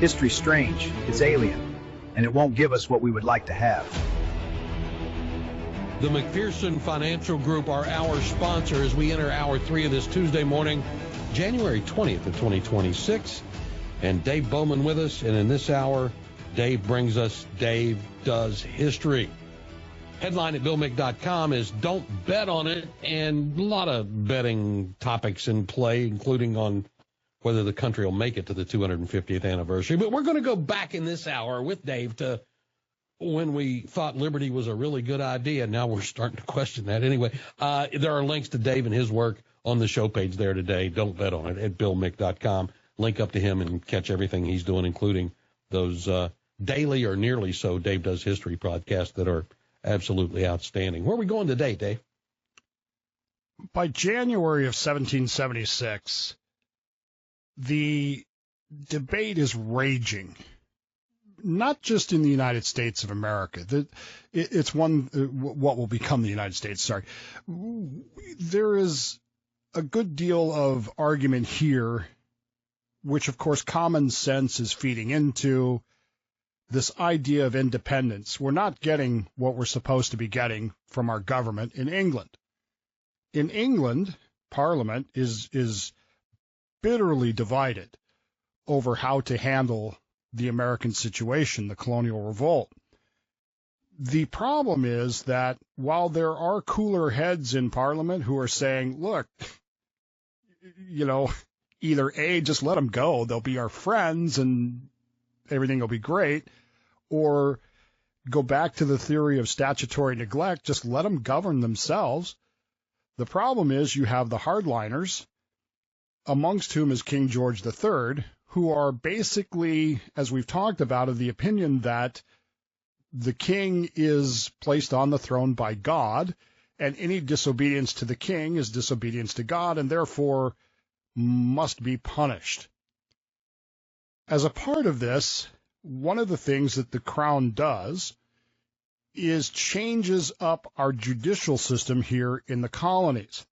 History's strange, it's alien, and it won't give us what we would like to have. The McPherson Financial Group are our sponsor as we enter hour 3 of this Tuesday morning, January 20th of 2026. And Dave Bowman with us. And in this hour, Dave brings us Dave Does History. Headline at BillMick.com is Don't Bet on It, and a lot of betting topics in play, including on whether the country will make it to the 250th anniversary. But we're going to go back in this hour with Dave to when we thought liberty was a really good idea. Now we're starting to question that. Anyway, there are links to Dave and his work on the show page there today. Don't bet on it at BillMick.com. Link up to him and catch everything he's doing, including those daily or nearly so Dave Does History podcasts that are absolutely outstanding. Where are we going today, Dave? By January of 1776, the debate is raging, not just in the United States of America. It's what will become the United States, sorry. There is a good deal of argument here, which, of course, common sense is feeding into. This idea of independence. We're not getting what we're supposed to be getting from our government in England. In England, Parliament is bitterly divided over how to handle the American situation, the colonial revolt. The problem is that while there are cooler heads in Parliament who are saying, look, either A, just let them go, they'll be our friends and everything will be great, or go back to the theory of statutory neglect, just let them govern themselves. The problem is you have the hardliners, amongst whom is King George III, who are basically, as we've talked about, of the opinion that the king is placed on the throne by God, and any disobedience to the king is disobedience to God, and therefore must be punished. As a part of this, one of the things that the Crown does is changes up our judicial system here in the colonies.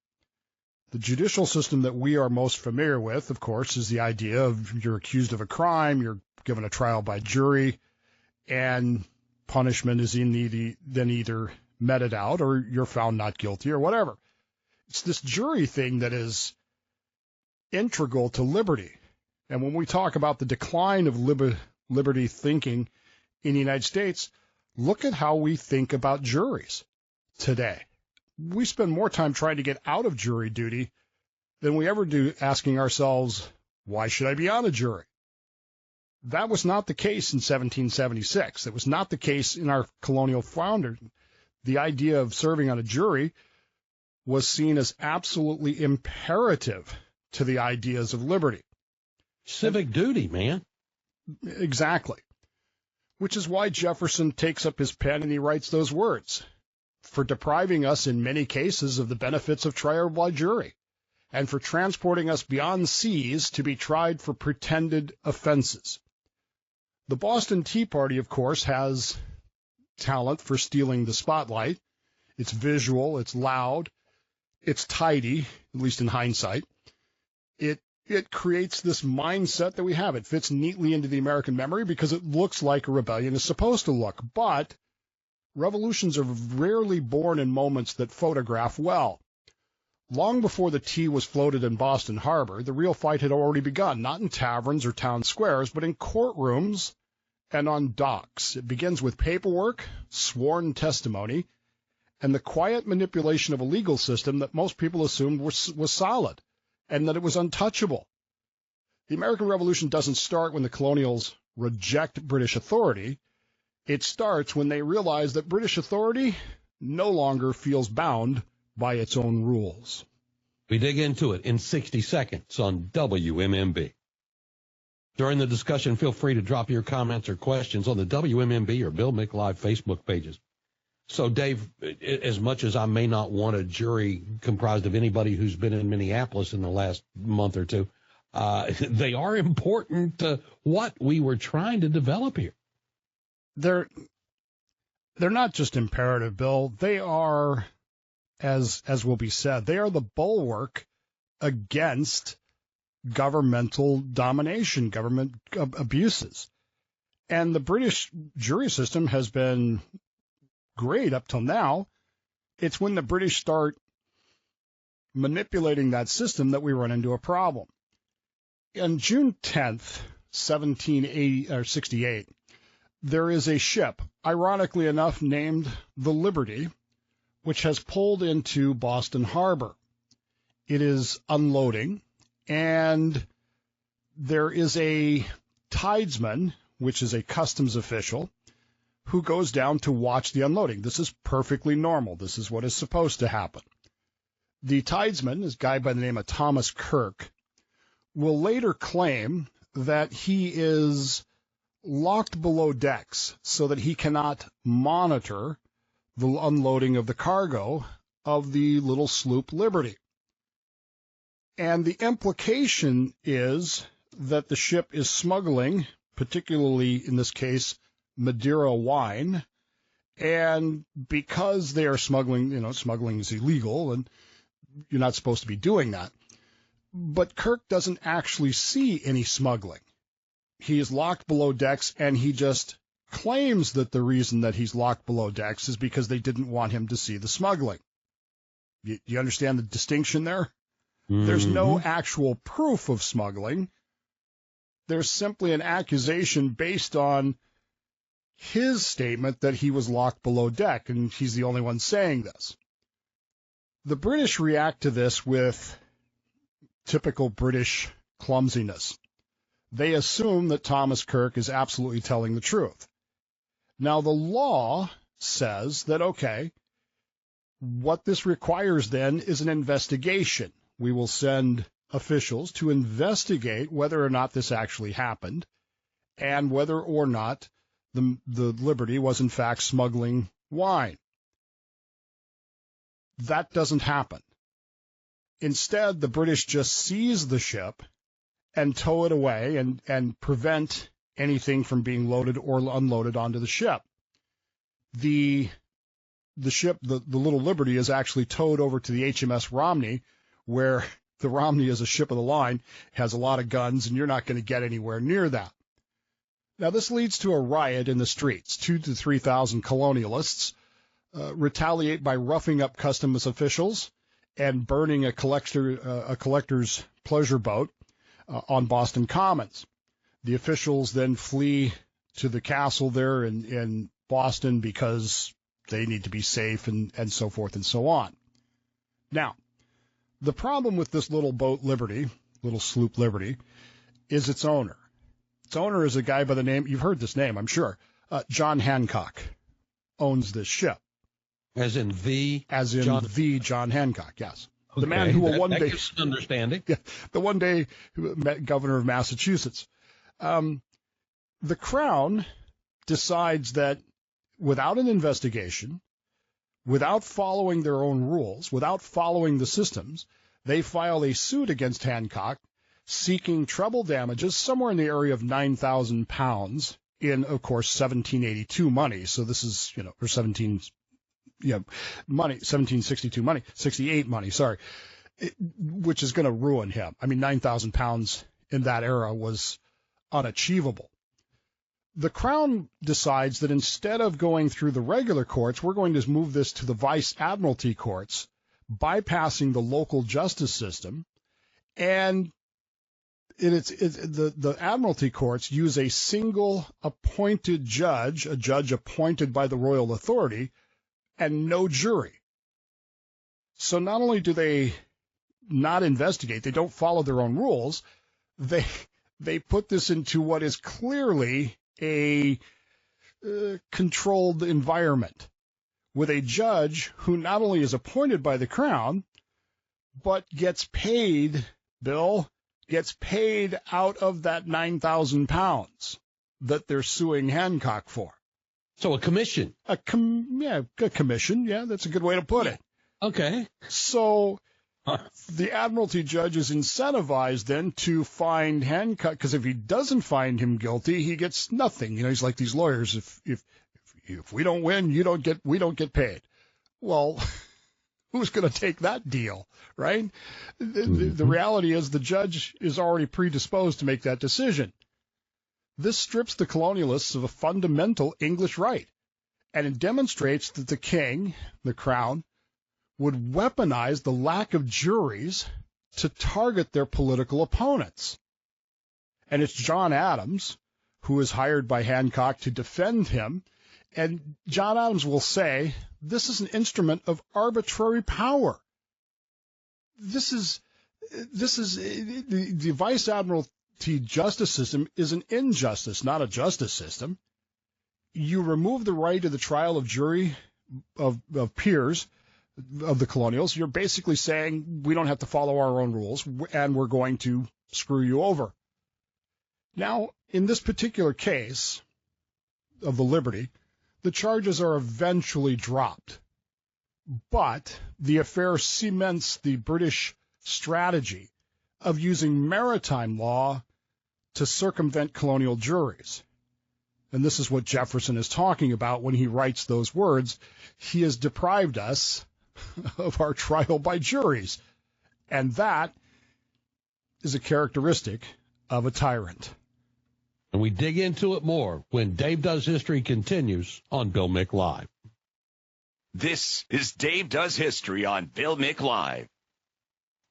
The judicial system that we are most familiar with, of course, is the idea of you're accused of a crime, you're given a trial by jury, and punishment is then either meted out or you're found not guilty or whatever. It's this jury thing that is integral to liberty. And when we talk about the decline of liberty thinking in the United States, look at how we think about juries today. We spend more time trying to get out of jury duty than we ever do asking ourselves, why should I be on a jury? That was not the case in 1776. It was not the case in our colonial founder. The idea of serving on a jury was seen as absolutely imperative to the ideas of liberty. Civic duty, man. Exactly. Which is why Jefferson takes up his pen and he writes those words, for depriving us in many cases of the benefits of trial by jury, and for transporting us beyond seas to be tried for pretended offenses. The Boston Tea Party, of course, has talent for stealing the spotlight. It's visual, it's loud, it's tidy, at least in hindsight. It creates this mindset that we have. It fits neatly into the American memory because it looks like a rebellion is supposed to look. But revolutions are rarely born in moments that photograph well. Long before the tea was floated in Boston Harbor, the real fight had already begun, not in taverns or town squares, but in courtrooms and on docks. It begins with paperwork, sworn testimony, and the quiet manipulation of a legal system that most people assumed was solid and that it was untouchable. The American Revolution doesn't start when the colonials reject British authority. It starts when they realize that British authority no longer feels bound by its own rules. We dig into it in 60 seconds on WMMB. During the discussion, feel free to drop your comments or questions on the WMMB or Bill Mick Live Facebook pages. So, Dave, as much as I may not want a jury comprised of anybody who's been in Minneapolis in the last month or two, they are important to what we were trying to develop here. They're not just imperative, Bill. They are, as will be said, they are the bulwark against governmental domination, government abuses. And the British jury system has been great up till now. It's when the British start manipulating that system that we run into a problem. On June 10th, 1768, there is a ship, ironically enough named the Liberty, which has pulled into Boston Harbor. It is unloading, and there is a tidesman, which is a customs official, who goes down to watch the unloading. This is perfectly normal. This is what is supposed to happen. The tidesman, this guy by the name of Thomas Kirk, will later claim that he is locked below decks so that he cannot monitor the unloading of the cargo of the little sloop Liberty. And the implication is that the ship is smuggling, particularly in this case, Madeira wine. And because they are smuggling, smuggling is illegal and you're not supposed to be doing that. But Kirk doesn't actually see any smuggling. He is locked below decks, and he just claims that the reason that he's locked below decks is because they didn't want him to see the smuggling. You understand the distinction there? Mm-hmm. There's no actual proof of smuggling. There's simply an accusation based on his statement that he was locked below deck, and he's the only one saying this. The British react to this with typical British clumsiness. They assume that Thomas Kirk is absolutely telling the truth. Now, the law says that, okay, what this requires then is an investigation. We will send officials to investigate whether or not this actually happened and whether or not the Liberty was in fact smuggling wine. That doesn't happen. Instead, the British just seize the ship and tow it away and prevent anything from being loaded or unloaded onto the ship. The ship, the little Liberty, is actually towed over to the HMS Romney, where the Romney is a ship of the line, has a lot of guns, and you're not going to get anywhere near that. Now, this leads to a riot in the streets. 2,000 to 3,000 colonialists retaliate by roughing up customs officials and burning a collector's pleasure boat on Boston Commons. The officials then flee to the castle there in Boston because they need to be safe and so forth and so on. Now, the problem with this little boat Liberty, little sloop Liberty, is its owner. Its owner is a guy by the name, you've heard this name, I'm sure, John Hancock owns this ship. As in the John Hancock, yes. Okay. The man who will one day understanding. Yeah, the one day governor of Massachusetts. The Crown decides that without an investigation, without following their own rules, without following the systems, they file a suit against Hancock seeking treble damages somewhere in the area of 9,000 pounds in, of course, 1782 money. So this is, or 1762 money, 68 money, sorry, which is going to ruin him. I mean, 9,000 pounds in that era was unachievable. The Crown decides that instead of going through the regular courts, we're going to move this to the Vice Admiralty courts, bypassing the local justice system. And the Admiralty courts use a single appointed judge, a judge appointed by the royal authority, and no jury. So not only do they not investigate, they don't follow their own rules, they put this into what is clearly a controlled environment with a judge who not only is appointed by the Crown, but gets paid, gets paid out of that 9,000 pounds that they're suing Hancock for. So a commission. A commission. Yeah, that's a good way to put it. Okay. So the Admiralty judge is incentivized then to find Hancock, because if he doesn't find him guilty, he gets nothing. He's like these lawyers. If we don't win, we don't get paid. Well, Who's going to take that deal, right? The reality is the judge is already predisposed to make that decision. This strips the colonialists of a fundamental English right, and it demonstrates that the king, the crown, would weaponize the lack of juries to target their political opponents. And it's John Adams who is hired by Hancock to defend him, and John Adams will say, this is an instrument of arbitrary power. This is the Vice Admiralty justice system is an injustice, not a justice system. You remove the right of the trial of jury of peers of the colonials. You're basically saying we don't have to follow our own rules, and we're going to screw you over. Now, in this particular case of the Liberty, the charges are eventually dropped, but the affair cements the British strategy of using maritime law to circumvent colonial juries. And this is what Jefferson is talking about when he writes those words. He has deprived us of our trial by juries. And that is a characteristic of a tyrant. And we dig into it more when Dave Does History continues on Bill Mick Live. This is Dave Does History on Bill Mick Live.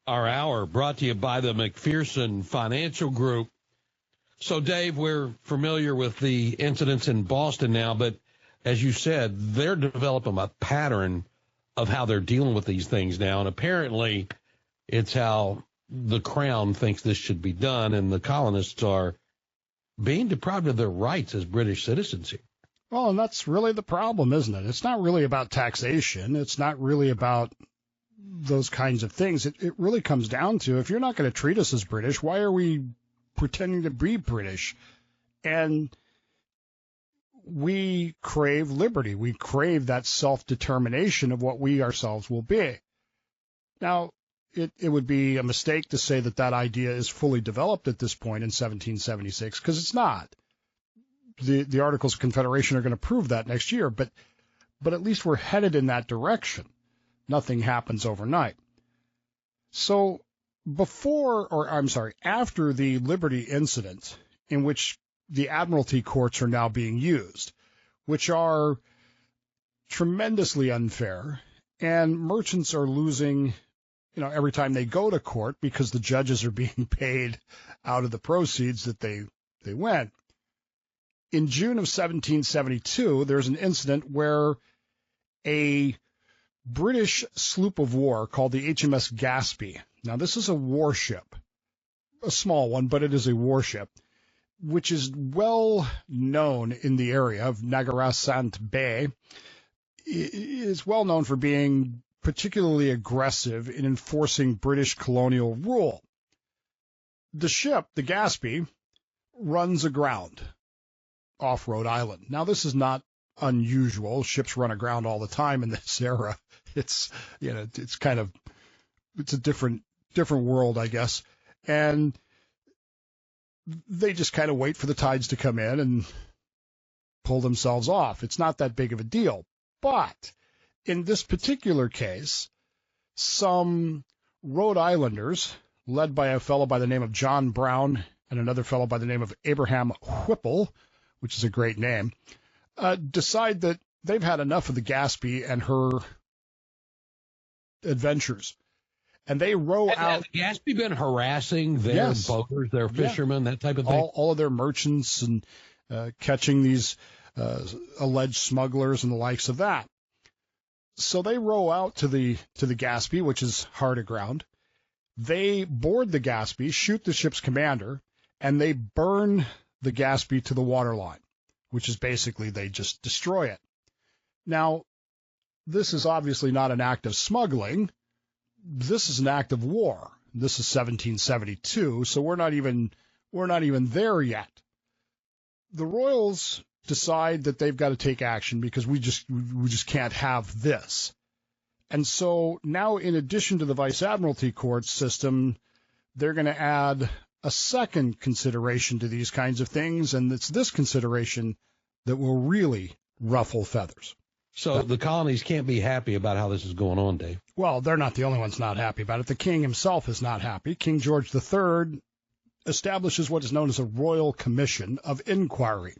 Our hour brought to you by the McPherson Financial Group. So, Dave, we're familiar with the incidents in Boston now, but as you said, they're developing a pattern of how they're dealing with these things now, and apparently it's how the Crown thinks this should be done, and the colonists are being deprived of their rights as British citizens here. Well, and that's really the problem, isn't it? It's not really about taxation. It's not really about those kinds of things. It really comes down to, if you're not going to treat us as British, why are we pretending to be British? And we crave liberty. We crave that self-determination of what we ourselves will be. Now, it would be a mistake to say that that idea is fully developed at this point in 1776, because it's not. The Articles of Confederation are going to prove that next year, but at least we're headed in that direction. Nothing happens overnight. So after the Liberty incident, in which the Admiralty courts are now being used, which are tremendously unfair, and merchants are losing, every time they go to court because the judges are being paid out of the proceeds that they win. In June of 1772, there's an incident where a British sloop of war called the HMS Gaspee. Now, this is a warship, a small one, but it is a warship, which is well known in the area of Nagarasant Bay. It is well known for being particularly aggressive in enforcing British colonial rule. The ship, the Gaspee, runs aground off Rhode Island. Now, this is not unusual. Ships run aground all the time in this era. It's a different world, I guess. And they just kind of wait for the tides to come in and pull themselves off. It's not that big of a deal. But in this particular case, some Rhode Islanders, led by a fellow by the name of John Brown and another fellow by the name of Abraham Whipple, which is a great name, decide that they've had enough of the Gaspee and her adventures. And they row out. Has the Gaspee been harassing their boaters, their fishermen, that type of thing? All of their merchants and catching these alleged smugglers and the likes of that. So they row out to the Gaspee, which is hard aground. They board the Gaspee, shoot the ship's commander, and they burn the Gaspee to the waterline, which is basically they just destroy it. Now, this is obviously not an act of smuggling. This is an act of war. This is 1772, so we're not even there yet. The Royals decide that they've got to take action because we just can't have this. And so now, in addition to the Vice Admiralty court system, they're going to add a second consideration to these kinds of things, and it's this consideration that will really ruffle feathers. So the colonies can't be happy about how this is going on, Dave. Well, they're not the only ones not happy about it. The king himself is not happy. King George III establishes what is known as a royal commission of inquiry,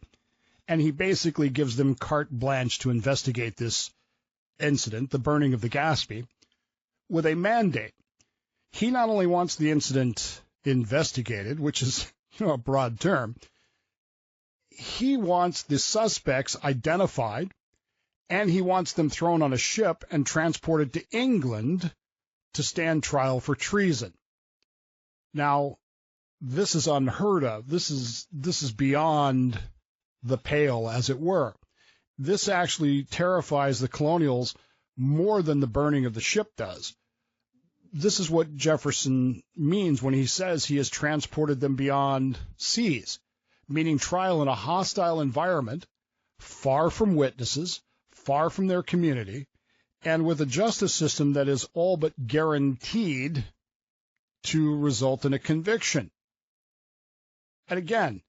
and he basically gives them carte blanche to investigate this incident, the burning of the Gaspee, with a mandate. He not only wants the incident investigated, which is a broad term, he wants the suspects identified, and he wants them thrown on a ship and transported to England to stand trial for treason. Now, this is unheard of. This is beyond the pale, as it were. This actually terrifies the colonials more than the burning of the ship does. This is what Jefferson means when he says he has transported them beyond seas, meaning trial in a hostile environment, far from witnesses, far from their community, and with a justice system that is all but guaranteed to result in a conviction. And again,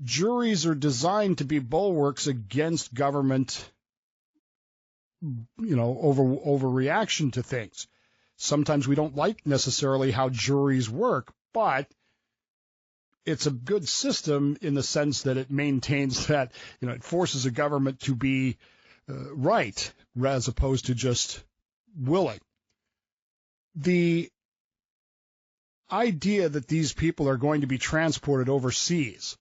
juries are designed to be bulwarks against government, overreaction to things. Sometimes we don't like necessarily how juries work, but it's a good system in the sense that it maintains that, it forces a government to be right as opposed to just willing. The idea that these people are going to be transported overseas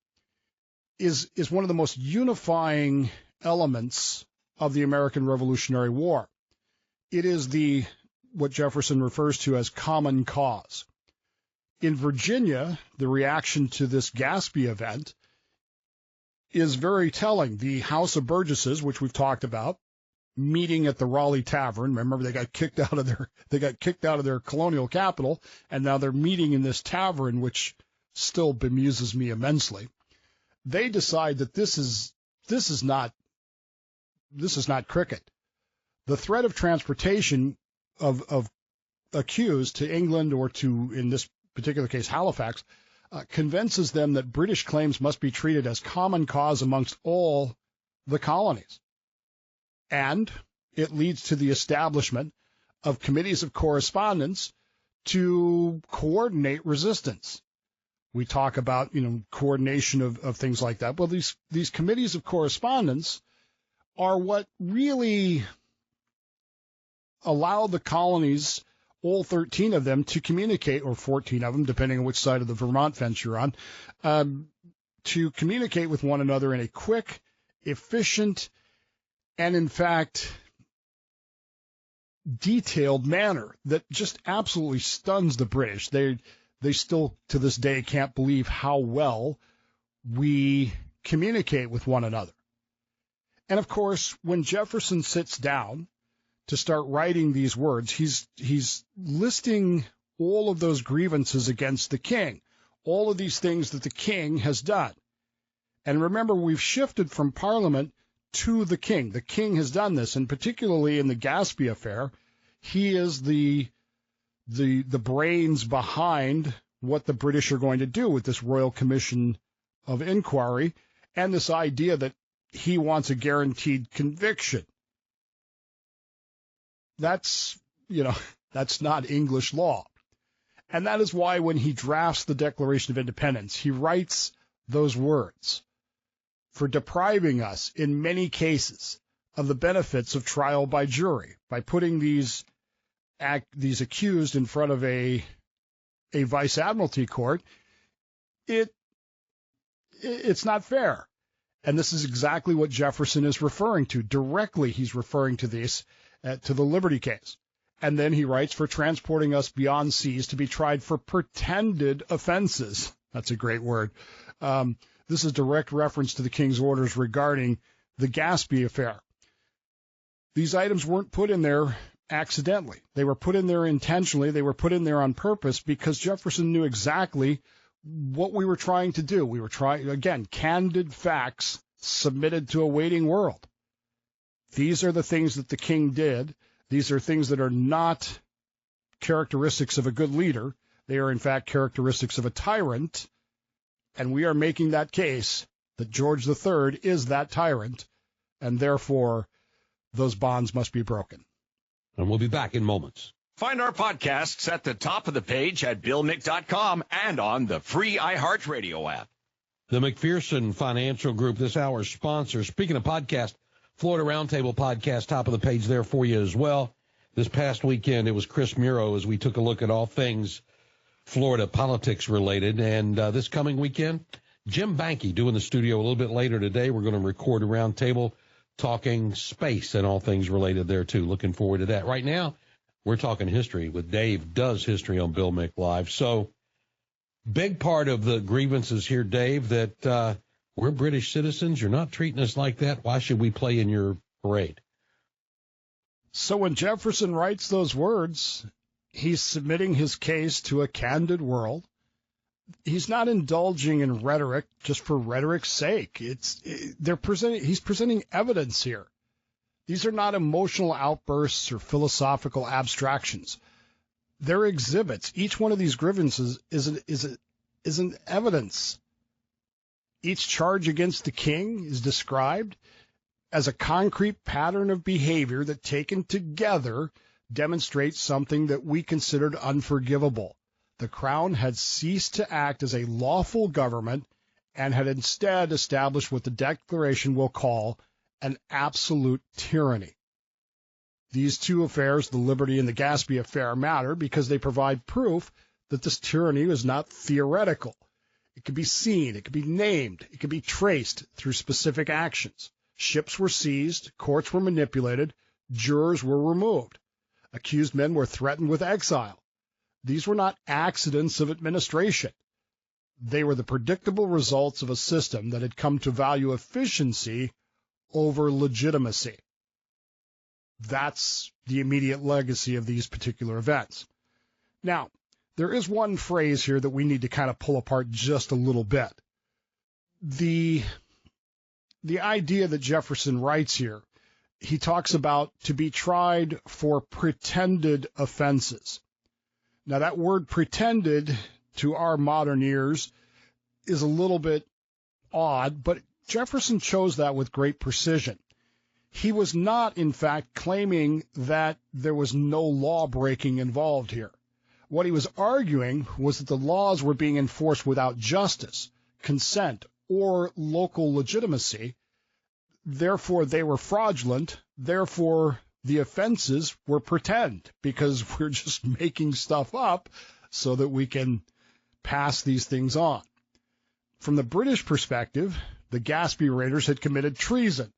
is one of the most unifying elements of the American Revolutionary War. It is what Jefferson refers to as common cause. In Virginia, the reaction to this Gaspee event is very telling. The House of Burgesses, which we've talked about, meeting at the Raleigh Tavern. Remember, they got kicked out of their colonial capital, and now they're meeting in this tavern, which still bemuses me immensely. They decide that this is not cricket. The threat of transportation of accused to England or to, in this particular case, Halifax, convinces them that British claims must be treated as common cause amongst all the colonies. And it leads to the establishment of committees of correspondence to coordinate resistance. We talk about, coordination of things like that. Well, these committees of correspondence are what really allow the colonies, all 13 of them, to communicate, or 14 of them, depending on which side of the Vermont fence you're on, to communicate with one another in a quick, efficient, and in fact, detailed manner that just absolutely stuns the British. They still, to this day, can't believe how well we communicate with one another. And of course, when Jefferson sits down to start writing these words, he's listing all of those grievances against the king, all of these things that the king has done. And remember, we've shifted from Parliament to the king. The king has done this, and particularly in the Gaspee affair, he is the brains behind what the British are going to do with this Royal Commission of Inquiry and this idea that he wants a guaranteed conviction. That's not English law. And that is why when he drafts the Declaration of Independence, he writes those words: for depriving us, in many cases, of the benefits of trial by jury, by putting these accused in front of a vice admiralty court, it's not fair. And this is exactly what Jefferson is referring to. Directly, he's referring to this, to the Liberty case. And then he writes, for transporting us beyond seas to be tried for pretended offenses. That's a great word. This is direct reference to the king's orders regarding the Gaspee affair. These items weren't put in there accidentally. They were put in there intentionally. They were put in there on purpose because Jefferson knew exactly what we were trying to do. We were trying, again, candid facts submitted to a waiting world. These are the things that the king did. These are things that are not characteristics of a good leader. They are, in fact, characteristics of a tyrant. And we are making that case that George III is that tyrant, and therefore those bonds must be broken. And we'll be back in moments. Find our podcasts at the top of the page at BillMick.com and on the free iHeartRadio app. The McPherson Financial Group, this hour's sponsor. Speaking of podcast, Florida Roundtable podcast, top of the page there for you as well. This past weekend, it was Chris Muro as we took a look at all things Florida politics related. And this coming weekend, Jim Banky doing the studio a little bit later today. We're going to record a roundtable talking space and all things related there, too. Looking forward to that. Right now, we're talking history with Dave Does History on Bill Mick Live. So, big part of the grievances here, Dave, that we're British citizens. You're not treating us like that. Why should we play in your parade? So when Jefferson writes those words, he's submitting his case to a candid world. He's not indulging in rhetoric just for rhetoric's sake. He's presenting evidence here. These are not emotional outbursts or philosophical abstractions. They're exhibits. Each one of these grievances is an evidence. Each charge against the king is described as a concrete pattern of behavior that, taken together, demonstrates something that we considered unforgivable. The crown had ceased to act as a lawful government and had instead established what the Declaration will call an absolute tyranny. These two affairs, the Liberty and the Gaspee affair, matter because they provide proof that this tyranny is not theoretical. It can be seen, it can be named, it can be traced through specific actions. Ships were seized, courts were manipulated, jurors were removed. Accused men were threatened with exile. These were not accidents of administration. They were the predictable results of a system that had come to value efficiency over legitimacy. That's the immediate legacy of these particular events. Now, there is one phrase here that we need to kind of pull apart just a little bit. The idea that Jefferson writes here, he talks about to be tried for pretended offenses. Now, that word pretended to our modern ears is a little bit odd, but Jefferson chose that with great precision. He was not, in fact, claiming that there was no law breaking involved here. What he was arguing was that the laws were being enforced without justice, consent, or local legitimacy. Therefore, they were fraudulent. Therefore, the offenses were pretend, because we're just making stuff up so that we can pass these things on. From the British perspective, the Gaspee raiders had committed treason.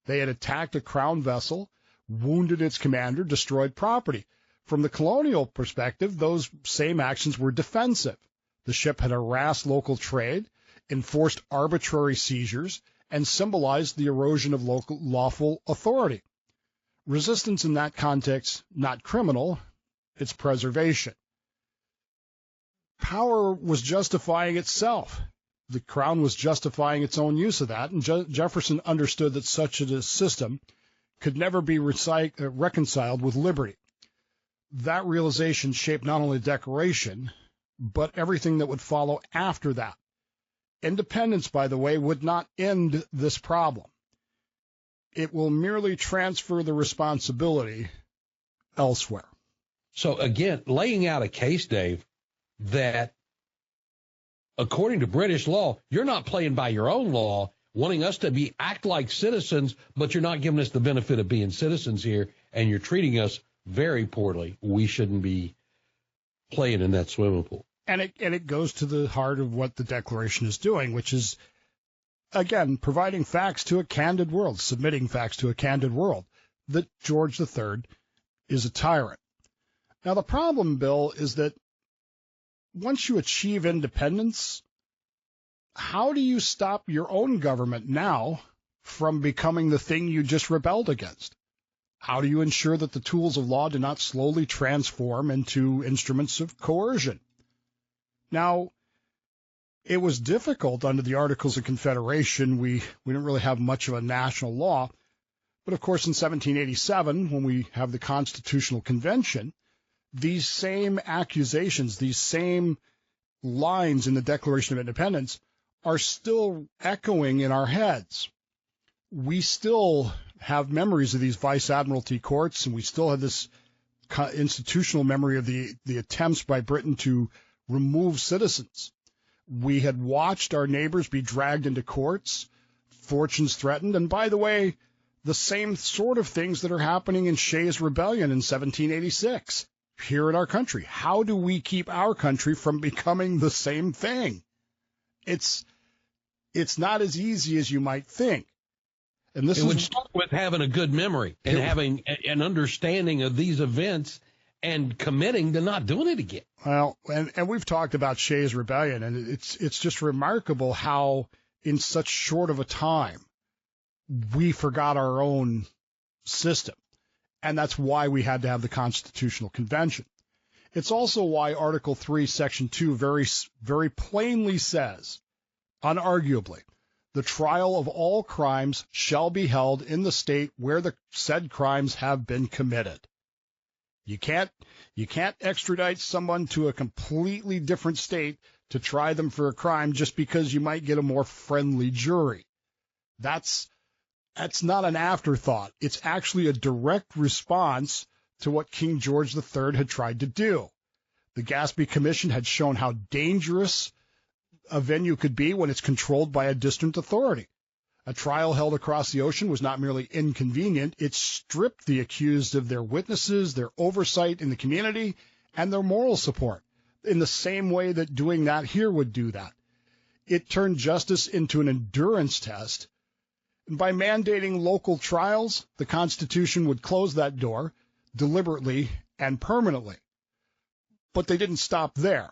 They had attacked a crown vessel, wounded its commander, destroyed property. From the colonial perspective, those same actions were defensive. The ship had harassed local trade, enforced arbitrary seizures, and symbolized the erosion of local lawful authority. Resistance in that context, not criminal, it's preservation. Power was justifying itself. The crown was justifying its own use of that, and Jefferson understood that such a system could never be reconciled with liberty. That realization shaped not only the Declaration, but everything that would follow after that. Independence, by the way, would not end this problem. It will merely transfer the responsibility elsewhere. So, again, laying out a case, Dave, that according to British law, you're not playing by your own law, wanting us to act like citizens, but you're not giving us the benefit of being citizens here, and you're treating us very poorly. We shouldn't be playing in that swimming pool. And it goes to the heart of what the Declaration is doing, which is, again, providing facts to a candid world, submitting facts to a candid world, that George III is a tyrant. Now, the problem, Bill, is that once you achieve independence, how do you stop your own government now from becoming the thing you just rebelled against? How do you ensure that the tools of law do not slowly transform into instruments of coercion? Now, it was difficult under the Articles of Confederation. We didn't really have much of a national law. But, of course, in 1787, when we have the Constitutional Convention, these same accusations, these same lines in the Declaration of Independence are still echoing in our heads. We still have memories of these vice admiralty courts, and we still have this institutional memory of the attempts by Britain to remove citizens. We had watched our neighbors be dragged into courts, fortunes threatened, and by the way, the same sort of things that are happening in Shays' Rebellion in 1786 here in our country. How do we keep our country from becoming the same thing? It's not as easy as you might think. And this would start with having a good memory and having an understanding of these events and committing to not doing it again. Well, and we've talked about Shays' Rebellion, and it's just remarkable how in such short of a time we forgot our own system. And that's why we had to have the Constitutional Convention. It's also why Article 3, Section 2 very, very plainly says, unarguably, the trial of all crimes shall be held in the state where the said crimes have been committed. You can't extradite someone to a completely different state to try them for a crime just because you might get a more friendly jury. That's not an afterthought. It's actually a direct response to what King George III had tried to do. The Gaspee Commission had shown how dangerous a venue could be when it's controlled by a distant authority. A trial held across the ocean was not merely inconvenient, it stripped the accused of their witnesses, their oversight in the community, and their moral support, in the same way that doing that here would do that. It turned justice into an endurance test. And by mandating local trials, the Constitution would close that door deliberately and permanently. But they didn't stop there.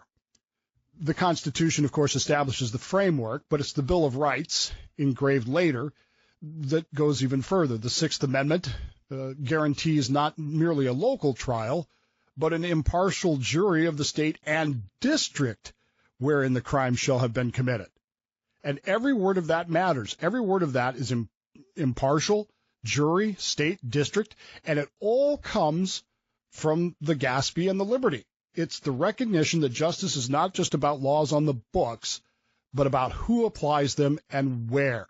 The Constitution, of course, establishes the framework, but it's the Bill of Rights, engraved later, that goes even further. The Sixth Amendment guarantees not merely a local trial, but an impartial jury of the state and district wherein the crime shall have been committed. And every word of that matters. Every word of that is impartial, jury, state, district, and it all comes from the Gaspee and the Liberty. It's the recognition that justice is not just about laws on the books, but about who applies them and where.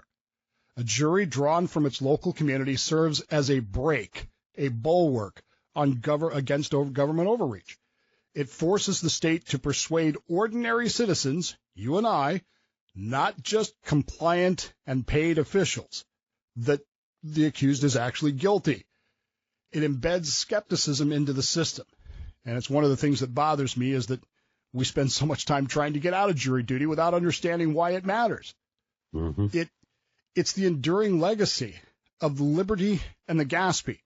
A jury drawn from its local community serves as a brake, a bulwark against government overreach. It forces the state to persuade ordinary citizens, you and I, not just compliant and paid officials, that the accused is actually guilty. It embeds skepticism into the system. And it's one of the things that bothers me is that we spend so much time trying to get out of jury duty without understanding why it matters. Mm-hmm. It's the enduring legacy of the Liberty and the Gaspee.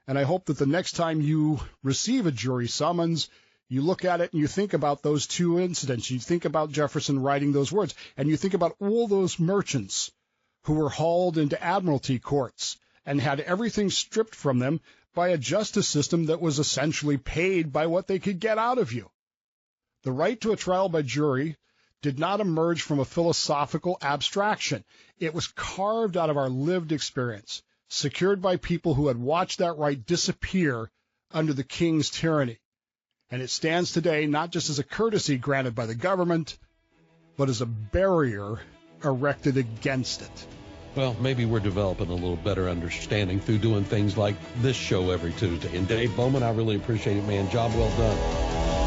And I hope that the next time you receive a jury summons, you look at it and you think about those two incidents. You think about Jefferson writing those words, and you think about all those merchants who were hauled into admiralty courts and had everything stripped from them by a justice system that was essentially paid by what they could get out of you. The right to a trial by jury did not emerge from a philosophical abstraction. It was carved out of our lived experience, secured by people who had watched that right disappear under the king's tyranny. And it stands today not just as a courtesy granted by the government, but as a barrier erected against it. Well, maybe we're developing a little better understanding through doing things like this show every Tuesday. And Dave Bowman, I really appreciate it, man. Job well done.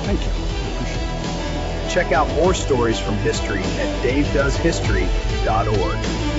Thank you. I appreciate it. Check out more stories from history at davedoeshistory.org.